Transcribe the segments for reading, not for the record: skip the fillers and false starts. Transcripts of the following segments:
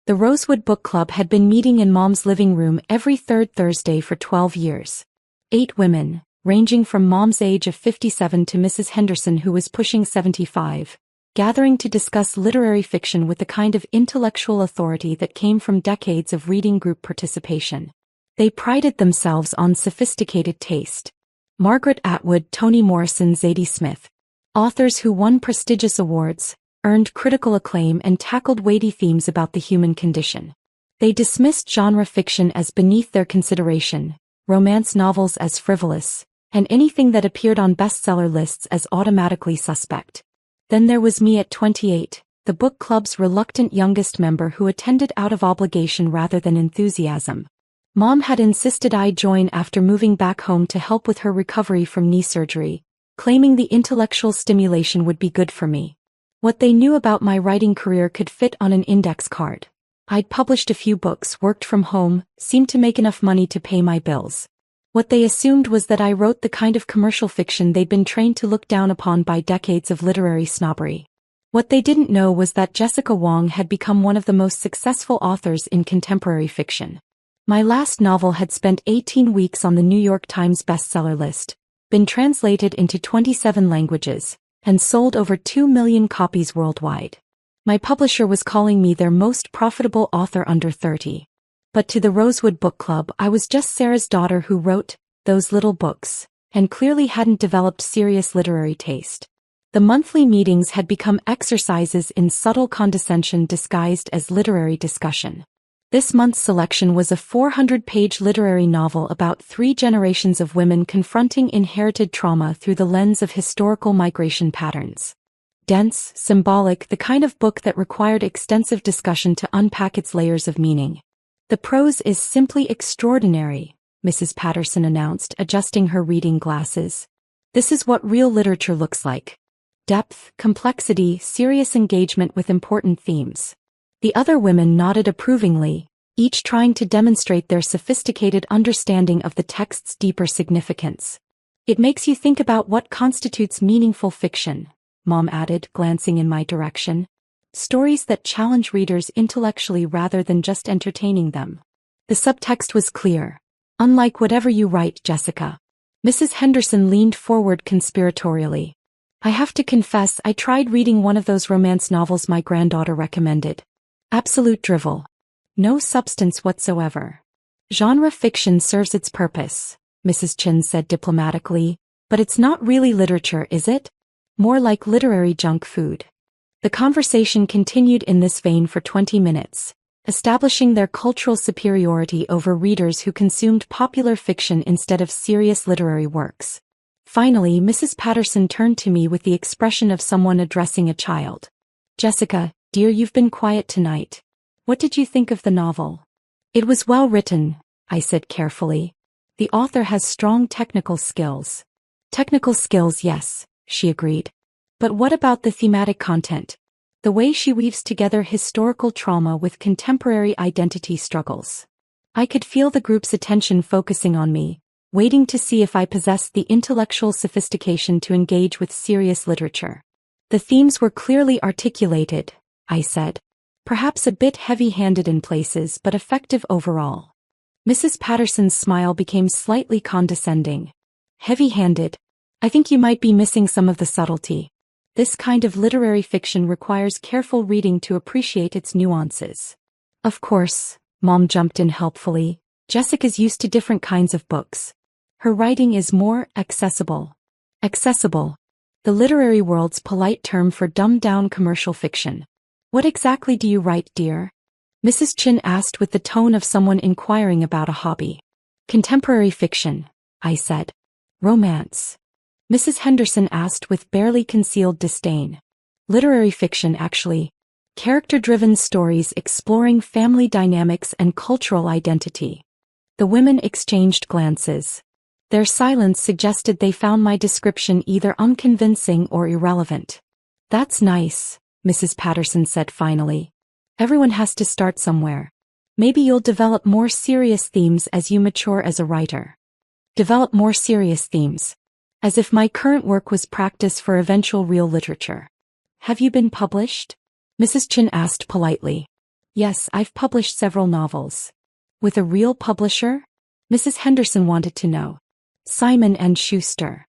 The Rosewood Book Club had been meeting in Mom's living room every third Thursday for 12 years. 8 women, ranging from Mom's age of 57 to Mrs. Henderson who was pushing 75, gathering to discuss literary fiction with the kind of intellectual authority that came from decades of reading group participation. They prided themselves on sophisticated taste. Margaret Atwood, Toni Morrison, Zadie Smith. Authors who won prestigious awards, earned critical acclaim and tackled weighty themes about the human condition. They dismissed genre fiction as beneath their consideration, romance novels as frivolous, and anything that appeared on bestseller lists as automatically suspect. Then there was me at 28, the book club's reluctant youngest member who attended out of obligation rather than enthusiasm. Mom had insisted I join after moving back home to help with her recovery from knee surgery, claiming the intellectual stimulation would be good for me. What they knew about my writing career could fit on an index card. I'd published a few books, worked from home, seemed to make enough money to pay my bills. What they assumed was that I wrote the kind of commercial fiction they'd been trained to look down upon by decades of literary snobbery. What they didn't know was that Jessica Wong had become one of the most successful authors in contemporary fiction. My last novel had spent 18 weeks on the New York Times bestseller list, been translated into 27 languages, and sold over 2 million copies worldwide. My publisher was calling me their most profitable author under 30. But to the Rosewood Book Club I was just Sarah's daughter who wrote those little books, and clearly hadn't developed serious literary taste. The monthly meetings had become exercises in subtle condescension disguised as literary discussion. This month's selection was a 400-page literary novel about 3 generations of women confronting inherited trauma through the lens of historical migration patterns. Dense, symbolic, the kind of book that required extensive discussion to unpack its layers of meaning. The prose is simply extraordinary, Mrs. Patterson announced, adjusting her reading glasses. This is what real literature looks like. Depth, complexity, serious engagement with important themes. The other women nodded approvingly, each trying to demonstrate their sophisticated understanding of the text's deeper significance. It makes you think about what constitutes meaningful fiction, Mom added, glancing in my direction. Stories that challenge readers intellectually rather than just entertaining them. The subtext was clear. Unlike whatever you write, Jessica. Mrs. Henderson leaned forward conspiratorially. I have to confess I tried reading one of those romance novels my granddaughter recommended. Absolute drivel. No substance whatsoever. Genre fiction serves its purpose, Mrs. Chin said diplomatically, but it's not really literature, is it? More like literary junk food. The conversation continued in this vein for 20 minutes, establishing their cultural superiority over readers who consumed popular fiction instead of serious literary works. Finally, Mrs. Patterson turned to me with the expression of someone addressing a child. Jessica, dear, you've been quiet tonight. What did you think of the novel? It was well written, I said carefully. The author has strong technical skills. Technical skills, yes, she agreed. But what about the thematic content? The way she weaves together historical trauma with contemporary identity struggles. I could feel the group's attention focusing on me, waiting to see if I possessed the intellectual sophistication to engage with serious literature. The themes were clearly articulated, I said. Perhaps a bit heavy-handed in places but effective overall. Mrs. Patterson's smile became slightly condescending. Heavy-handed? I think you might be missing some of the subtlety. This kind of literary fiction requires careful reading to appreciate its nuances. Of course, Mom jumped in helpfully. Jessica's used to different kinds of books. Her writing is more accessible. Accessible. The literary world's polite term for dumbed-down commercial fiction. What exactly do you write, dear? Mrs. Chin asked with the tone of someone inquiring about a hobby. Contemporary fiction, I said. Romance. Mrs. Henderson asked with barely concealed disdain. Literary fiction, actually. Character-driven stories exploring family dynamics and cultural identity. The women exchanged glances. Their silence suggested they found my description either unconvincing or irrelevant. That's nice, Mrs. Patterson said finally. Everyone has to start somewhere. Maybe you'll develop more serious themes as you mature as a writer. Develop more serious themes. As if my current work was practice for eventual real literature. Have you been published? Mrs. Chin asked politely. Yes, I've published several novels. With a real publisher? Mrs. Henderson wanted to know. Simon and Schuster.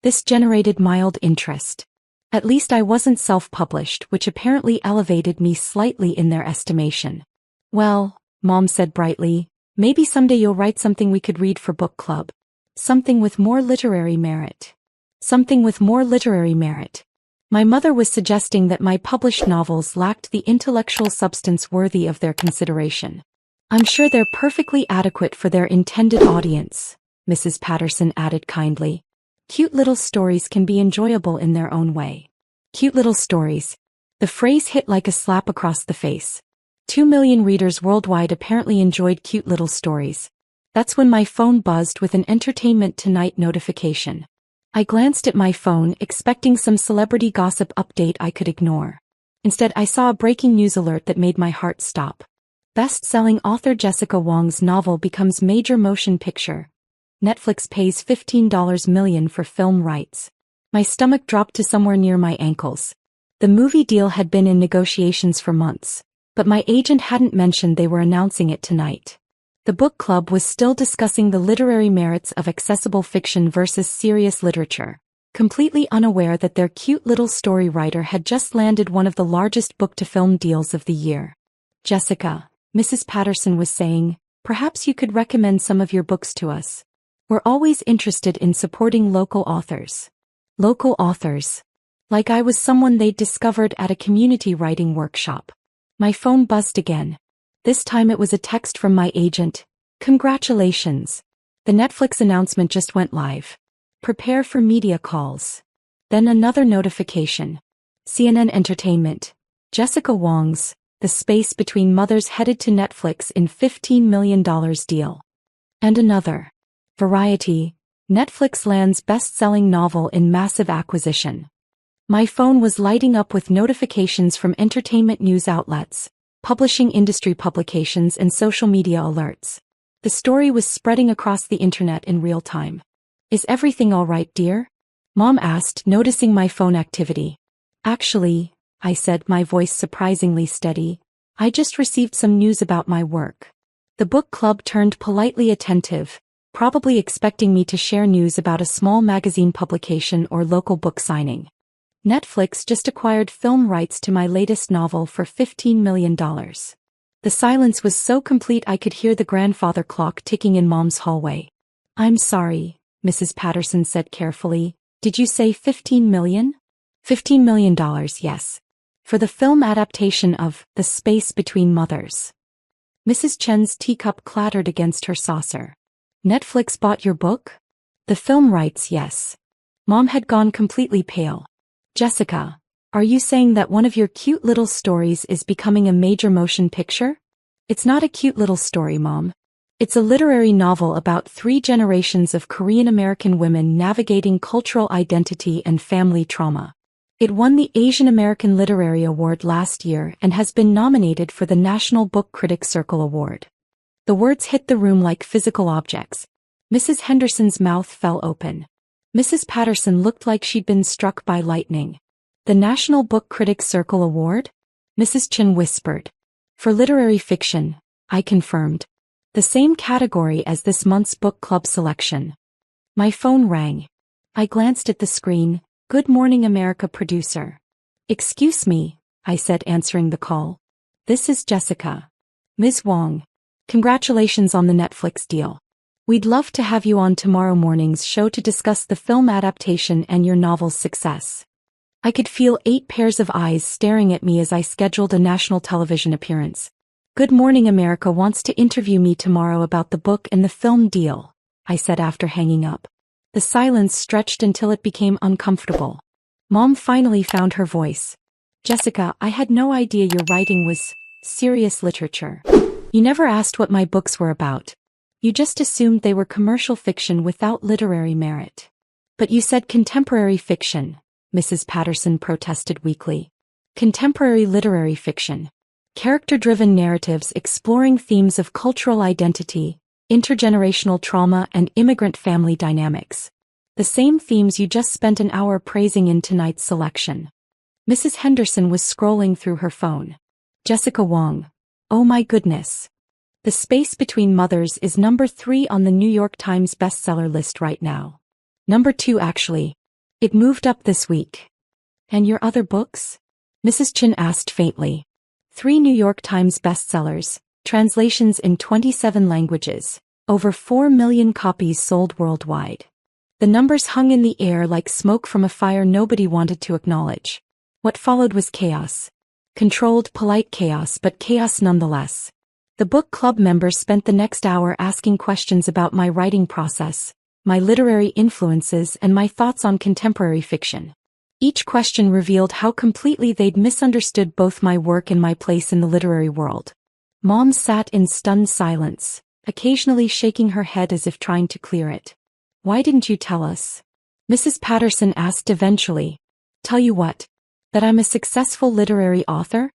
This generated mild interest. At least I wasn't self-published, which apparently elevated me slightly in their estimation. Well, Mom said brightly, maybe someday you'll write something we could read for book club. Something with more literary merit. Something with more literary merit. My mother was suggesting that my published novels lacked the intellectual substance worthy of their consideration. I'm sure they're perfectly adequate for their intended audience, Mrs. Patterson added kindly. Cute little stories can be enjoyable in their own way. Cute little stories. The phrase hit like a slap across the face. 2 million readers worldwide apparently enjoyed cute little stories. That's when my phone buzzed with an Entertainment Tonight notification. I glanced at my phone, expecting some celebrity gossip update I could ignore. Instead, I saw a breaking news alert that made my heart stop. Best-selling author Jessica Wong's novel becomes major motion picture. Netflix pays $15 million for film rights. My stomach dropped to somewhere near my ankles. The movie deal had been in negotiations for months, but my agent hadn't mentioned they were announcing it tonight. The book club was still discussing the literary merits of accessible fiction versus serious literature, completely unaware that their cute little story writer had just landed one of the largest book-to-film deals of the year. Jessica, Mrs. Patterson was saying, perhaps you could recommend some of your books to us. We're always interested in supporting local authors. Local authors. Like I was someone they'd discovered at a community writing workshop. My phone buzzed again. This time it was a text from my agent. Congratulations. The Netflix announcement just went live. Prepare for media calls. Then another notification. CNN Entertainment. Jessica Wong's The Space Between Mothers headed to Netflix in $15 million deal. And another. Variety. Netflix lands best-selling novel in massive acquisition. My phone was lighting up with notifications from entertainment news outlets, publishing industry publications and social media alerts. The story was spreading across the internet in real time. Is everything all right, dear? Mom asked, noticing my phone activity. Actually, I said, my voice surprisingly steady, I just received some news about my work. The book club turned politely attentive, probably expecting me to share news about a small magazine publication or local book signing. Netflix just acquired film rights to my latest novel for $15 million. The silence was so complete I could hear the grandfather clock ticking in Mom's hallway. I'm sorry, Mrs. Patterson said carefully. Did you say $15 million? $15 million, yes. For the film adaptation of The Space Between Mothers. Mrs. Chen's teacup clattered against her saucer. Netflix bought your book? The film rights, yes. Mom had gone completely pale. Jessica, are you saying that one of your cute little stories is becoming a major motion picture? It's not a cute little story, Mom. It's a literary novel about 3 generations of Korean American women navigating cultural identity and family trauma. It won the Asian American Literary Award last year and has been nominated for the National Book Critics Circle Award. The words hit the room like physical objects. Mrs. Henderson's mouth fell open. Mrs. Patterson looked like she'd been struck by lightning. The National Book Critics Circle Award? Mrs. Chen whispered. For literary fiction, I confirmed. The same category as this month's book club selection. My phone rang. I glanced at the screen. Good Morning America producer. Excuse me, I said, answering the call. This is Jessica. Ms. Wong. Congratulations on the Netflix deal. We'd love to have you on tomorrow morning's show to discuss the film adaptation and your novel's success. I could feel 8 pairs of eyes staring at me as I scheduled a national television appearance. Good Morning America wants to interview me tomorrow about the book and the film deal, I said after hanging up. The silence stretched until it became uncomfortable. Mom finally found her voice. Jessica, I had no idea your writing was serious literature. You never asked what my books were about. You just assumed they were commercial fiction without literary merit. But you said contemporary fiction, Mrs. Patterson protested weakly. Contemporary literary fiction. Character-driven narratives exploring themes of cultural identity, intergenerational trauma and immigrant family dynamics. The same themes you just spent an hour praising in tonight's selection. Mrs. Henderson was scrolling through her phone. Jessica Wong. Oh my goodness. The Space Between Mothers is number 3 on the New York Times bestseller list right now. Number 2 actually. It moved up this week. And your other books? Mrs. Chin asked faintly. 3 New York Times bestsellers, translations in 27 languages, over 4 million copies sold worldwide. The numbers hung in the air like smoke from a fire nobody wanted to acknowledge. What followed was chaos. Controlled, polite chaos, but chaos nonetheless. The book club members spent the next hour asking questions about my writing process, my literary influences, and my thoughts on contemporary fiction. Each question revealed how completely they'd misunderstood both my work and my place in the literary world. Mom sat in stunned silence, occasionally shaking her head as if trying to clear it. Why didn't you tell us? Mrs. Patterson asked eventually. Tell you what? That I'm a successful literary author?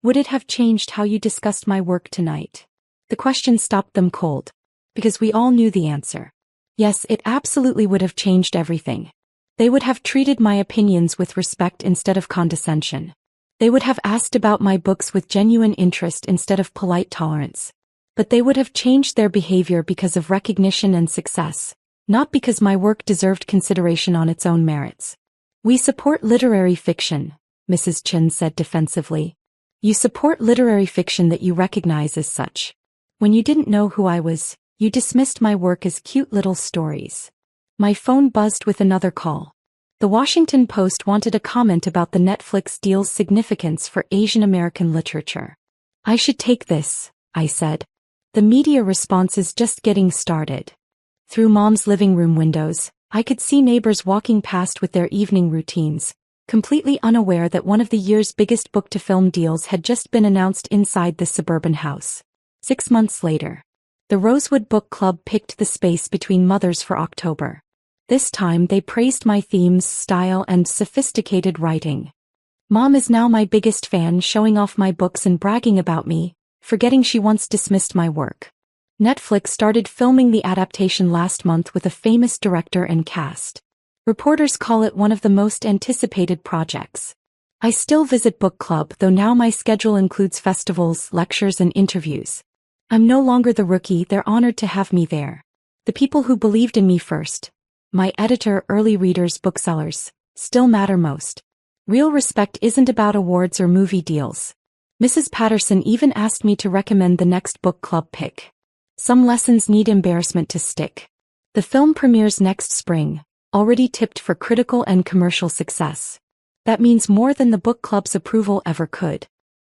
Would it have changed how you discussed my work tonight? The question stopped them cold. Because we all knew the answer. Yes, it absolutely would have changed everything. They would have treated my opinions with respect instead of condescension. They would have asked about my books with genuine interest instead of polite tolerance. But they would have changed their behavior because of recognition and success, not because my work deserved consideration on its own merits. We support literary fiction, Mrs. Chin said defensively. You support literary fiction that you recognize as such. When you didn't know who I was, you dismissed my work as cute little stories. My phone buzzed with another call. The Washington Post wanted a comment about the Netflix deal's significance for Asian American literature. I should take this, I said. The media response is just getting started. Through Mom's living room windows, I could see neighbors walking past with their evening routines, completely unaware that one of the year's biggest book-to-film deals had just been announced inside this suburban house. 6 months later, the Rosewood Book Club picked The Space Between Mothers for October. This time they praised my themes, style, and sophisticated writing. Mom is now my biggest fan, showing off my books and bragging about me, forgetting she once dismissed my work. Netflix started filming the adaptation last month with a famous director and cast. Reporters call it one of the most anticipated projects. I still visit book club, though now my schedule includes festivals, lectures, and interviews. I'm no longer the rookie, they're honored to have me there. The people who believed in me first, my editor, early readers, booksellers, still matter most. Real respect isn't about awards or movie deals. Mrs. Patterson even asked me to recommend the next book club pick. Some lessons need embarrassment to stick. The film premieres next spring, already tipped for critical and commercial success. That means more than the book club's approval ever could.